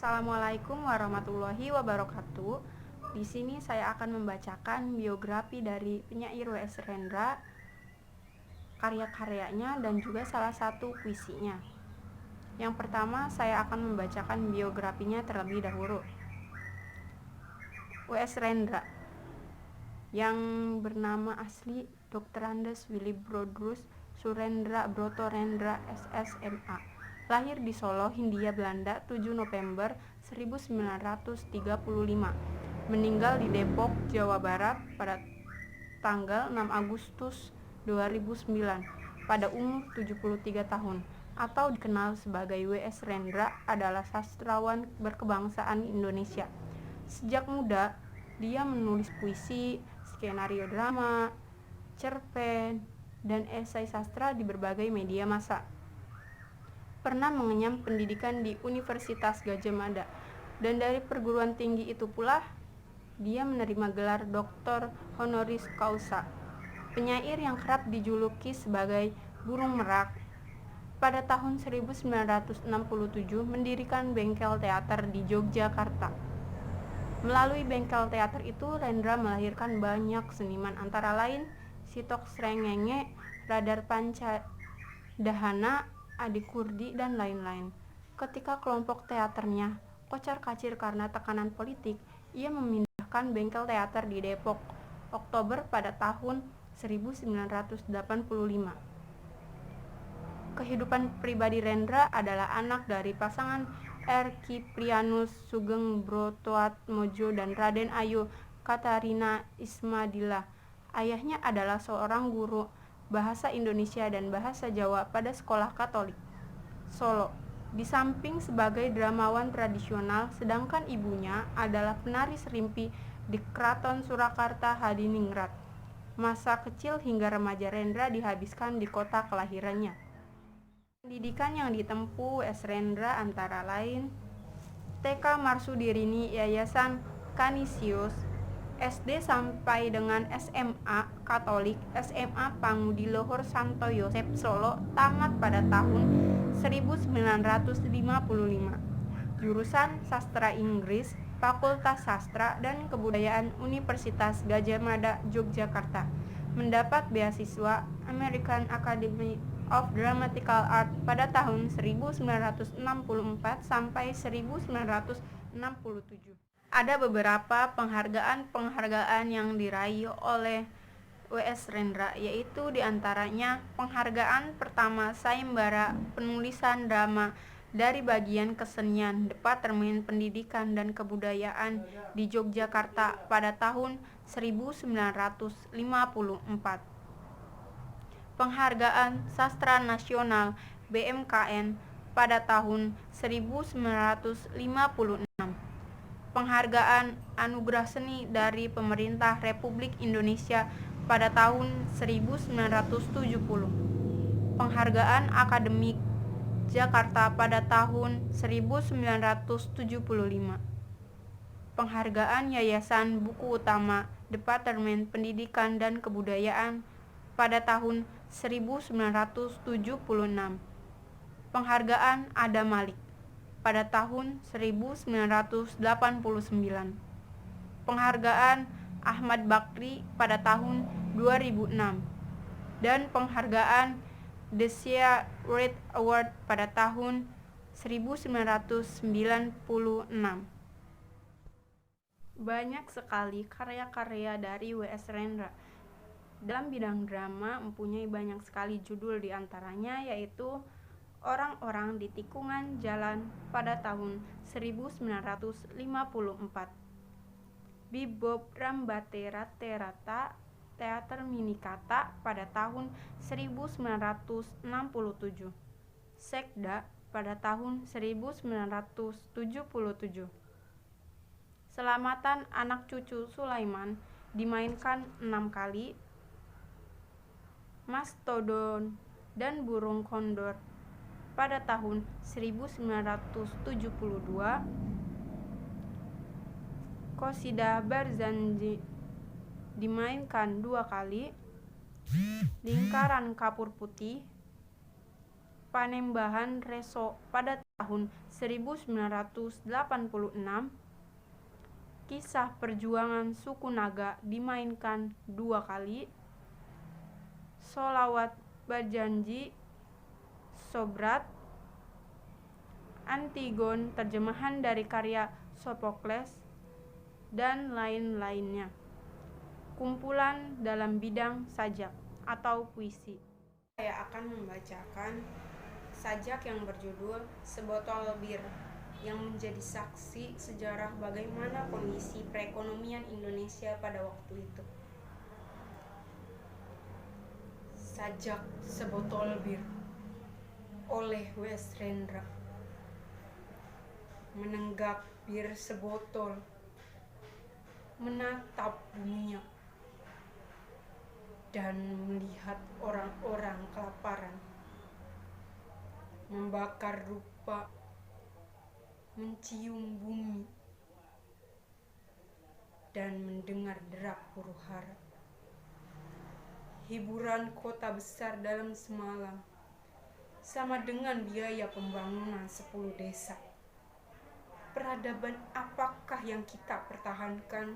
Assalamualaikum warahmatullahi wabarakatuh. Di sini saya akan membacakan biografi dari penyair W.S. Rendra, karya-karyanya dan juga salah satu puisinya. Yang pertama, saya akan membacakan biografinya terlebih dahulu. W.S. Rendra, yang bernama asli Dr. Andes Willy Brodrus Surendra Broto Rendra SSMA, lahir di Solo, Hindia Belanda 7 November 1935, meninggal di Depok, Jawa Barat pada tanggal 6 Agustus 2009 pada umur 73 tahun, atau dikenal sebagai W.S. Rendra, adalah sastrawan berkebangsaan Indonesia. Sejak muda, dia menulis puisi, skenario drama, cerpen, dan esai sastra di berbagai media massa. Pernah mengenyam pendidikan di Universitas Gadjah Mada, dan dari perguruan tinggi itu pula dia menerima gelar Doktor Honoris Causa. Penyair yang kerap dijuluki sebagai burung merak, pada tahun 1967 mendirikan bengkel teater di Yogyakarta. Melalui bengkel teater itu, Rendra melahirkan banyak seniman, antara lain Sitok Srengenge, Radar Panca Dahana, Adi Kurdi, dan lain-lain. Ketika kelompok teaternya kocar-kacir karena tekanan politik, ia memindahkan bengkel teater di Depok, Oktober pada tahun 1985. Kehidupan pribadi Rendra adalah anak dari pasangan R. Kiprianus Sugeng Brotoatmojo dan Raden Ayu Katarina Ismadillah. Ayahnya adalah seorang guru bahasa Indonesia dan bahasa Jawa pada sekolah Katolik Solo, di samping sebagai dramawan tradisional, sedangkan ibunya adalah penari serimpi di Keraton Surakarta Hadiningrat. Masa kecil hingga remaja Rendra dihabiskan di kota kelahirannya. Pendidikan yang ditempuh W.S. Rendra antara lain TK Marsudirini Yayasan Kanisius, SD sampai dengan SMA Katolik, SMA Pangudiluhur Santo Yosep Solo, tamat pada tahun 1955. Jurusan Sastra Inggris, Fakultas Sastra dan Kebudayaan Universitas Gadjah Mada, Yogyakarta. Mendapat beasiswa American Academy of Dramatical Art pada tahun 1964 sampai 1967. Ada beberapa penghargaan yang diraih oleh W.S. Rendra, yaitu diantaranya penghargaan pertama sayembara penulisan drama dari bagian kesenian Departemen Pendidikan dan Kebudayaan di Yogyakarta pada tahun 1954. Penghargaan Sastra Nasional BMKN pada tahun 1956. Penghargaan Anugerah Seni dari Pemerintah Republik Indonesia pada tahun 1970. Penghargaan Akademik Jakarta pada tahun 1975. Penghargaan Yayasan Buku Utama Departemen Pendidikan dan Kebudayaan pada tahun 1976. Penghargaan Adam Malik pada tahun 1989. Penghargaan Ahmad Bakri pada tahun 2006 dan penghargaan Desia Red Award pada tahun 1996. Banyak sekali karya-karya dari W.S. Rendra. Dalam bidang drama mempunyai banyak sekali judul, diantaranya yaitu Orang-orang di Tikungan Jalan pada tahun 1954, Bebop Rambaterata Teater Minikata pada tahun 1967, Sekda pada tahun 1977, Selamatan Anak Cucu Sulaiman dimainkan 6 kali, Mastodon dan Burung Kondor pada tahun 1972, Qasidah Barzanji dimainkan 2 kali, Lingkaran Kapur Putih, Panembahan Reso pada tahun 1986, kisah perjuangan suku Naga dimainkan 2 kali. Sholawat Berjanji Sobrat, Antigon terjemahan dari karya Sophocles, dan lain-lainnya. Kumpulan dalam bidang sajak atau puisi. Saya akan membacakan sajak yang berjudul Sebotol Bir, yang menjadi saksi sejarah bagaimana kondisi perekonomian Indonesia pada waktu itu. Sajak Sebotol Bir oleh W.S. Rendra. Menenggak bir sebotol, menatap dunia, dan melihat orang-orang kelaparan, membakar rupa, mencium bumi, dan mendengar derak huru-hara. Hiburan kota besar dalam semalam sama dengan biaya pembangunan 10 desa. Peradaban apakah yang kita pertahankan?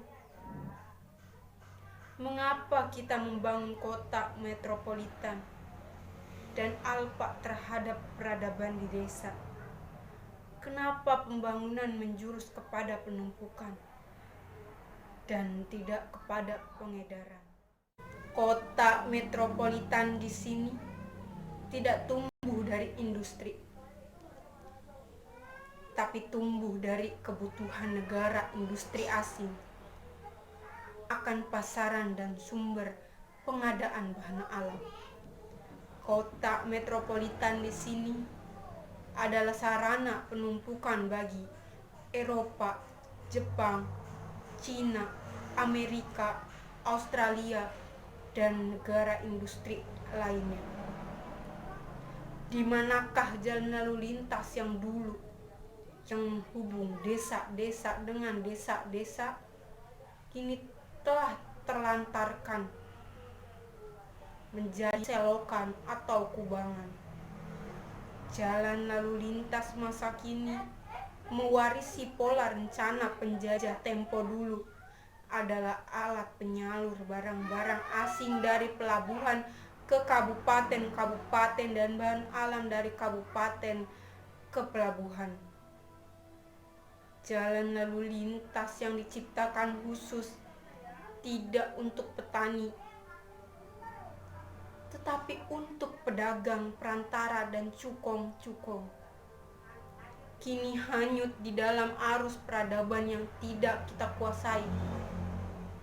Mengapa kita membangun kota metropolitan dan alpa terhadap peradaban di desa? Kenapa pembangunan menjurus kepada penumpukan dan tidak kepada pengedaran? Kota metropolitan di sini tidak tumbuh dari industri, tapi tumbuh dari kebutuhan negara industri asing akan pasaran dan sumber pengadaan bahan alam. Kota metropolitan di sini adalah sarana penumpukan bagi Eropa, Jepang, Cina, Amerika, Australia, dan negara industri lainnya. Di manakah jalan lalu lintas yang dulu yang menghubung desa-desa dengan desa-desa kini telah terlantarkan menjadi selokan atau kubangan. Jalan lalu lintas masa kini mewarisi pola rencana penjajah tempo dulu, adalah alat penyalur barang-barang asing dari pelabuhan ke kabupaten-kabupaten dan bahan alam dari kabupaten ke pelabuhan. Jalan lalu lintas yang diciptakan khusus tidak untuk petani, tetapi untuk pedagang, perantara, dan cukong-cukong. Kini hanyut di dalam arus peradaban yang tidak kita kuasai,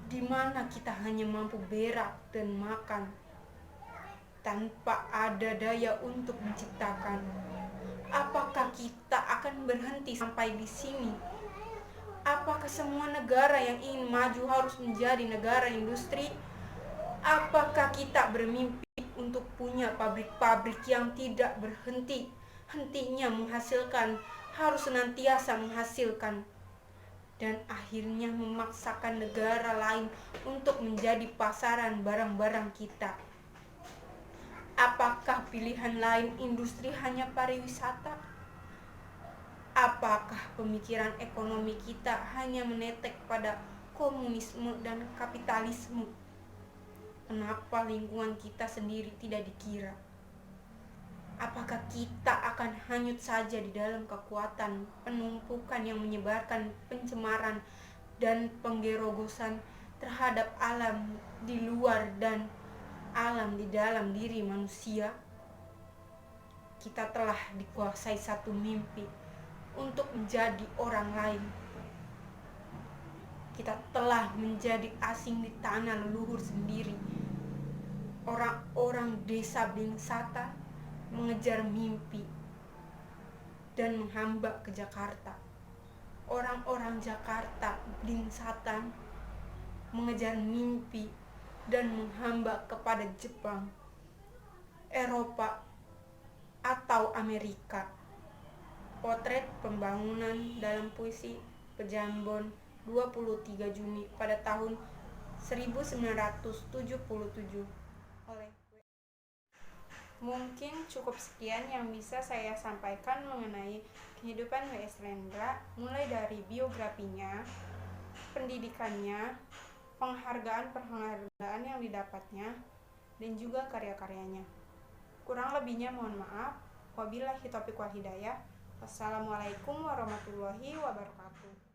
di mana kita hanya mampu berak dan makan, tanpa ada daya untuk menciptakan. Apakah kita akan berhenti sampai di sini? Apakah semua negara yang ingin maju harus menjadi negara industri? Apakah kita bermimpi untuk punya pabrik-pabrik yang tidak berhenti-hentinya menghasilkan, harus senantiasa menghasilkan, dan akhirnya memaksakan negara lain untuk menjadi pasaran barang-barang kita? Apakah pilihan lain industri hanya pariwisata? Apakah pemikiran ekonomi kita hanya menetek pada komunisme dan kapitalisme? Kenapa lingkungan kita sendiri tidak dikira? Apakah kita akan hanyut saja di dalam kekuatan penumpukan yang menyebarkan pencemaran dan penggerogosan terhadap alam di luar dan alam di dalam diri manusia? Kita telah dikuasai satu mimpi untuk menjadi orang lain. Kita telah menjadi asing di tanah leluhur sendiri. Orang-orang desa Blingsata mengejar mimpi dan menghamba ke Jakarta. Orang-orang Jakarta Blingsata mengejar mimpi dan menghamba kepada Jepang, Eropa, atau Amerika. Potret pembangunan dalam puisi Pejambon 23 Juni pada tahun 1977 oleh Mungkin cukup sekian yang bisa saya sampaikan mengenai kehidupan W.S. Rendra mulai dari biografinya, pendidikannya, penghargaan-penghargaan yang didapatnya, dan juga karya-karyanya. Kurang lebihnya mohon maaf. Wabillahi taufiq wal hidayah. Wassalamualaikum warahmatullahi wabarakatuh.